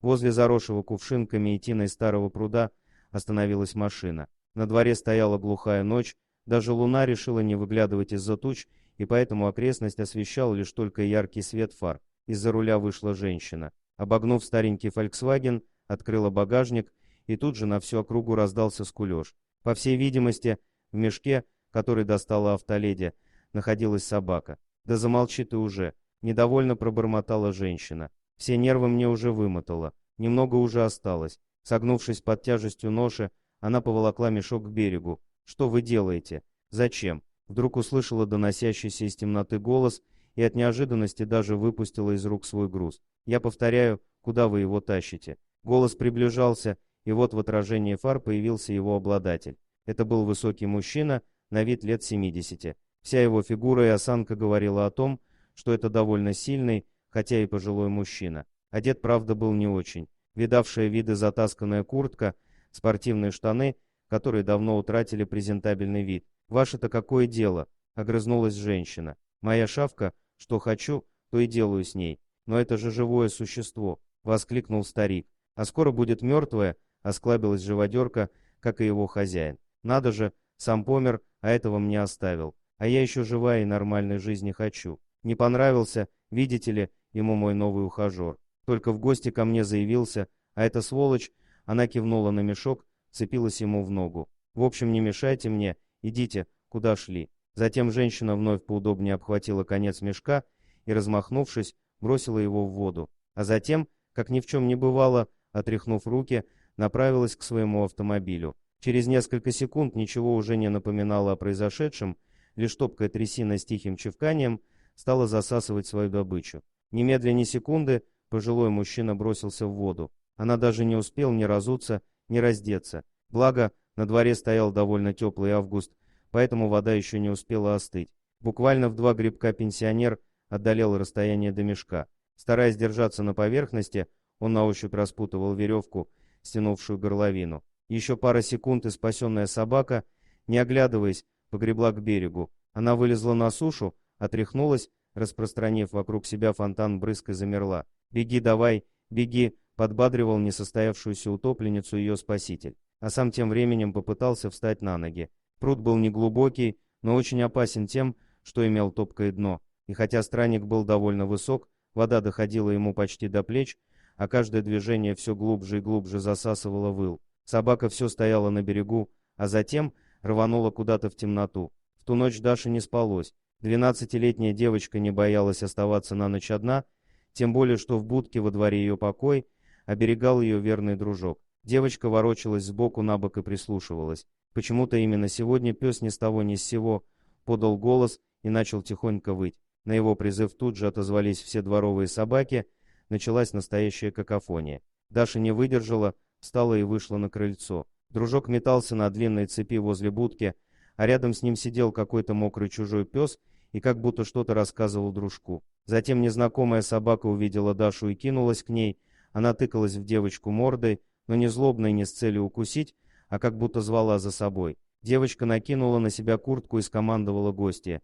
Возле заросшего кувшинками и тиной старого пруда остановилась машина. На дворе стояла глухая ночь, даже луна решила не выглядывать из-за туч, и поэтому окрестность освещал лишь только яркий свет фар. Из-за руля вышла женщина. Обогнув старенький «Фольксваген», открыла багажник, и тут же на всю округу раздался скулеж. По всей видимости, в мешке, который достала автоледи, находилась собака. «Да замолчи ты уже!» — недовольно пробормотала женщина. «Все нервы мне уже вымотало. Немного уже осталось». Согнувшись под тяжестью ноши, она поволокла мешок к берегу. «Что вы делаете? Зачем?» Вдруг услышала доносящийся из темноты голос и от неожиданности даже выпустила из рук свой груз. «Я повторяю, куда вы его тащите?» Голос приближался, и вот в отражении фар появился его обладатель. Это был высокий мужчина, на вид лет 70. Вся его фигура и осанка говорила о том, что это довольно сильный, хотя и пожилой мужчина. Одет, правда, был не очень. Видавшая виды затасканная куртка, спортивные штаны, которые давно утратили презентабельный вид. «Ваше-то какое дело?» — огрызнулась женщина. «Моя шавка, что хочу, то и делаю с ней. Но это же живое существо!» — воскликнул старик. «А скоро будет мертвое», — осклабилась живодерка, как и его хозяин. «Надо же, сам помер, а этого мне оставил. А я еще живая и нормальной жизни хочу. Не понравился, видите ли, ему мой новый ухажер. Только в гости ко мне заявился, а эта сволочь...» Она кивнула на мешок, цепилась ему в ногу. «В общем, не мешайте мне, идите, куда шли». Затем женщина вновь поудобнее обхватила конец мешка и, размахнувшись, бросила его в воду. А затем, как ни в чем не бывало, отряхнув руки, направилась к своему автомобилю. Через несколько секунд ничего уже не напоминало о произошедшем, лишь топкая трясина с тихим чавканием стала засасывать свою добычу. Немедля ни секунды пожилой мужчина бросился в воду. Она даже не успел ни разуться, ни раздеться. Благо, на дворе стоял довольно теплый август, поэтому вода еще не успела остыть. Буквально в 2 грибка пенсионер отдалил расстояние до мешка. Стараясь держаться на поверхности, он на ощупь распутывал веревку, стянувшую горловину. Еще пара секунд, и спасенная собака, не оглядываясь, погребла к берегу. Она вылезла на сушу, отряхнулась, распространив вокруг себя фонтан брызг, и замерла. «Беги давай, беги!» — подбадривал несостоявшуюся утопленницу ее спаситель. А сам тем временем попытался встать на ноги. Пруд был неглубокий, но очень опасен тем, что имел топкое дно. И хотя странник был довольно высок, вода доходила ему почти до плеч, а каждое движение все глубже и глубже засасывало выл. Собака все стояла на берегу, а затем рванула куда-то в темноту. В ту ночь Даше не спалось. 12-летняя девочка не боялась оставаться на ночь одна, тем более, что в будке во дворе ее покой оберегал ее верный дружок. Девочка ворочалась сбоку на бок и прислушивалась. Почему-то именно сегодня пес ни с того ни с сего подал голос и начал тихонько выть. На его призыв тут же отозвались все дворовые собаки, началась настоящая какофония. Даша не выдержала, встала и вышла на крыльцо. Дружок метался на длинной цепи возле будки, а рядом с ним сидел какой-то мокрый чужой пес и как будто что-то рассказывал дружку. Затем незнакомая собака увидела Дашу и кинулась к ней. Она тыкалась в девочку мордой, но не злобно и не с целью укусить, а как будто звала за собой. Девочка накинула на себя куртку и скомандовала гостья: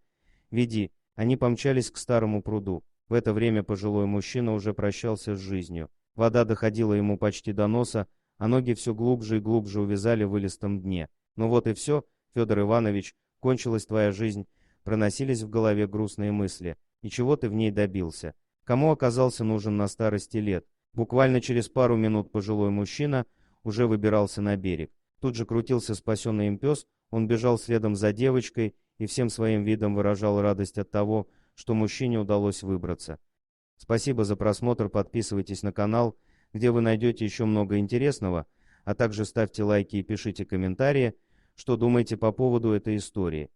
«Веди». Они помчались к старому пруду. В это время пожилой мужчина уже прощался с жизнью. Вода доходила ему почти до носа, а ноги все глубже и глубже увязали в илистом дне. «Ну вот и все, Федор Иванович, кончилась твоя жизнь», проносились в голове грустные мысли. «И чего ты в ней добился? Кому оказался нужен на старости лет?» Буквально через пару минут пожилой мужчина уже выбирался на берег. Тут же крутился спасенный им пес, он бежал следом за девочкой и всем своим видом выражал радость от того, что мужчине удалось выбраться. Спасибо за просмотр, подписывайтесь на канал, где вы найдете еще много интересного, а также ставьте лайки и пишите комментарии, что думаете по поводу этой истории.